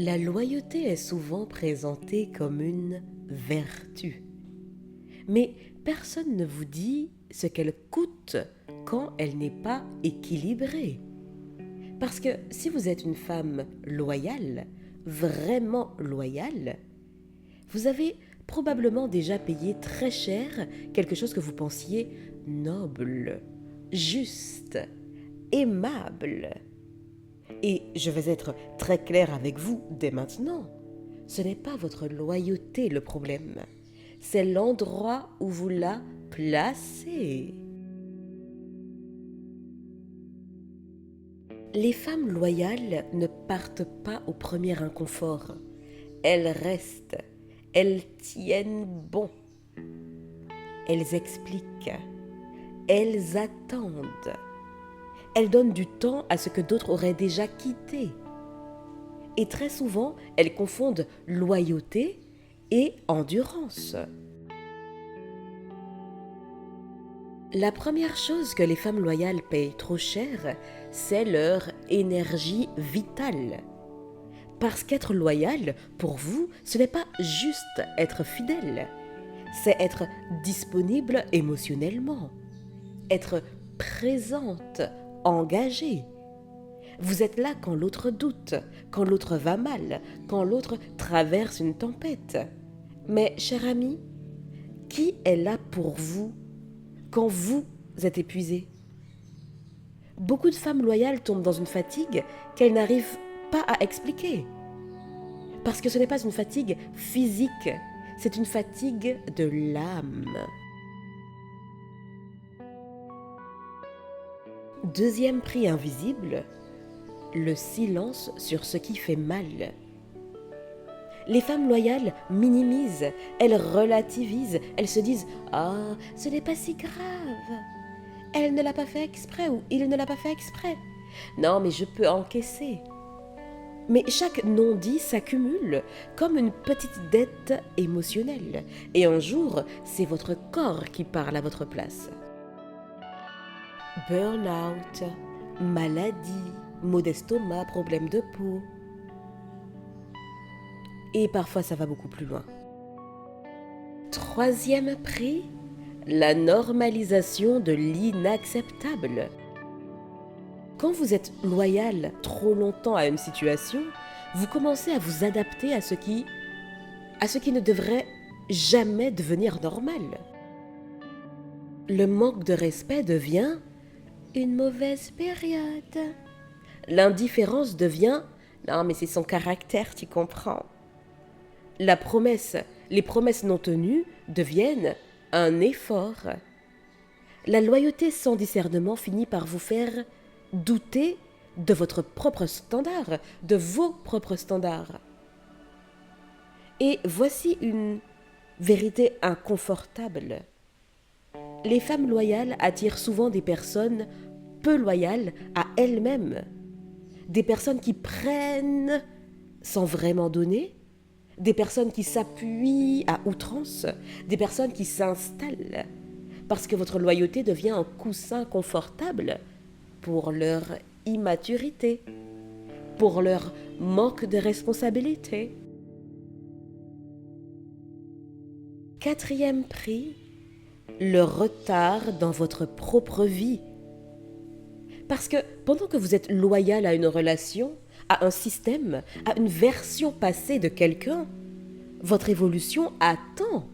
La loyauté est souvent présentée comme une vertu. Mais personne ne vous dit ce qu'elle coûte quand elle n'est pas équilibrée. Parce que si vous êtes une femme loyale, vraiment loyale, vous avez probablement déjà payé très cher quelque chose que vous pensiez noble, juste, aimable. Et je vais être très claire avec vous dès maintenant. Ce n'est pas votre loyauté le problème, c'est l'endroit où vous la placez. Les femmes loyales ne partent pas au premier inconfort. Elles restent, elles tiennent bon, elles expliquent, elles attendent. Elles donnent du temps à ce que d'autres auraient déjà quitté. Et très souvent, elles confondent loyauté et endurance. La première chose que les femmes loyales payent trop cher, c'est leur énergie vitale. Parce qu'être loyal, pour vous, ce n'est pas juste être fidèle, c'est être disponible émotionnellement, être présente, engagée. Vous êtes là quand l'autre doute, quand l'autre va mal, quand l'autre traverse une tempête. Mais, cher ami, qui est là pour vous quand vous êtes épuisé? Beaucoup de femmes loyales tombent dans une fatigue qu'elles n'arrivent pas à expliquer. Parce que ce n'est pas une fatigue physique, c'est une fatigue de l'âme. Deuxième prix invisible, le silence sur ce qui fait mal. Les femmes loyales minimisent, elles relativisent, elles se disent « Ah, ce n'est pas si grave. Elle ne l'a pas fait exprès ou il ne l'a pas fait exprès. Non, mais je peux encaisser. » Mais chaque non-dit s'accumule comme une petite dette émotionnelle. Et un jour, c'est votre corps qui parle à votre place. Burn-out, maladie, maux d'estomac, problèmes de peau. Et parfois, ça va beaucoup plus loin. Troisième prix, la normalisation de l'inacceptable. Quand vous êtes loyal trop longtemps à une situation, vous commencez à vous adapter à ce qui ne devrait jamais devenir normal. Le manque de respect devient une mauvaise période. L'indifférence devient « non mais c'est son caractère, tu comprends ». Les promesses non tenues deviennent un effort. La loyauté sans discernement finit par vous faire douter de votre propre standard, de vos propres standards. Et voici une vérité inconfortable. Les femmes loyales attirent souvent des personnes peu loyales à elles-mêmes, des personnes qui prennent sans vraiment donner, des personnes qui s'appuient à outrance, des personnes qui s'installent, parce que votre loyauté devient un coussin confortable pour leur immaturité, pour leur manque de responsabilité. Quatrième prix, le retard dans votre propre vie. Parce que pendant que vous êtes loyal à une relation, à un système, à une version passée de quelqu'un, votre évolution attend.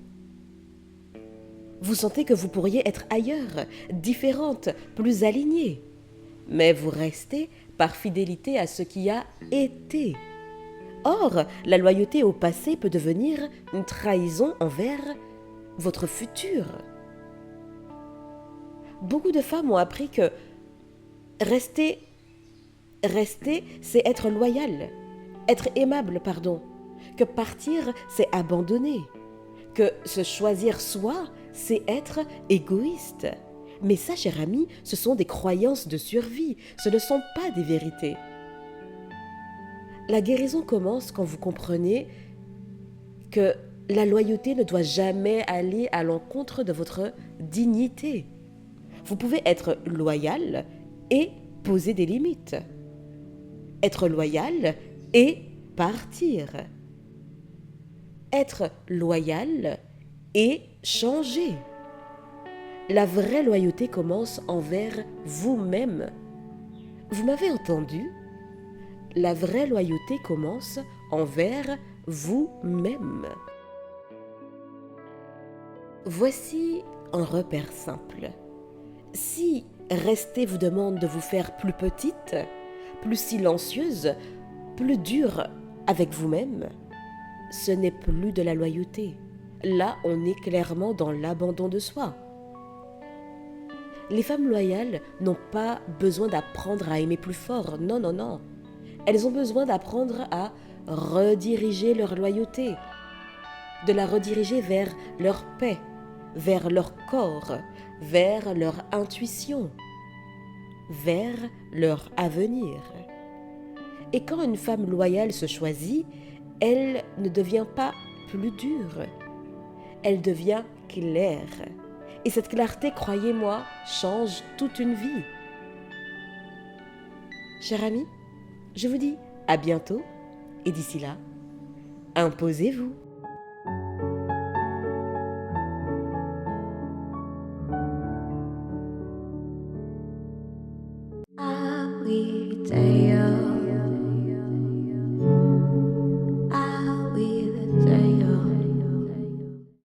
Vous sentez que vous pourriez être ailleurs, différente, plus alignée. Mais vous restez par fidélité à ce qui a été. Or, la loyauté au passé peut devenir une trahison envers votre futur. Beaucoup de femmes ont appris que rester, c'est être loyal, être aimable, pardon. Que partir, c'est abandonner. Que se choisir soi, c'est être égoïste. Mais ça, cher ami, ce sont des croyances de survie, ce ne sont pas des vérités. La guérison commence quand vous comprenez que la loyauté ne doit jamais aller à l'encontre de votre dignité. Vous pouvez être loyal et poser des limites. Être loyal et partir. Être loyal et changer. La vraie loyauté commence envers vous-même. Vous m'avez entendu? La vraie loyauté commence envers vous-même. Voici un repère simple. Si rester vous demande de vous faire plus petite, plus silencieuse, plus dure avec vous-même, ce n'est plus de la loyauté. Là, on est clairement dans l'abandon de soi. Les femmes loyales n'ont pas besoin d'apprendre à aimer plus fort. Non, non, non. Elles ont besoin d'apprendre à rediriger leur loyauté, de la rediriger vers leur paix, vers leur corps, vers leur intuition, vers leur avenir. Et quand une femme loyale se choisit, elle ne devient pas plus dure, elle devient claire. Et cette clarté, croyez-moi, change toute une vie. Cher ami, je vous dis à bientôt et d'ici là, imposez-vous. Ah oui.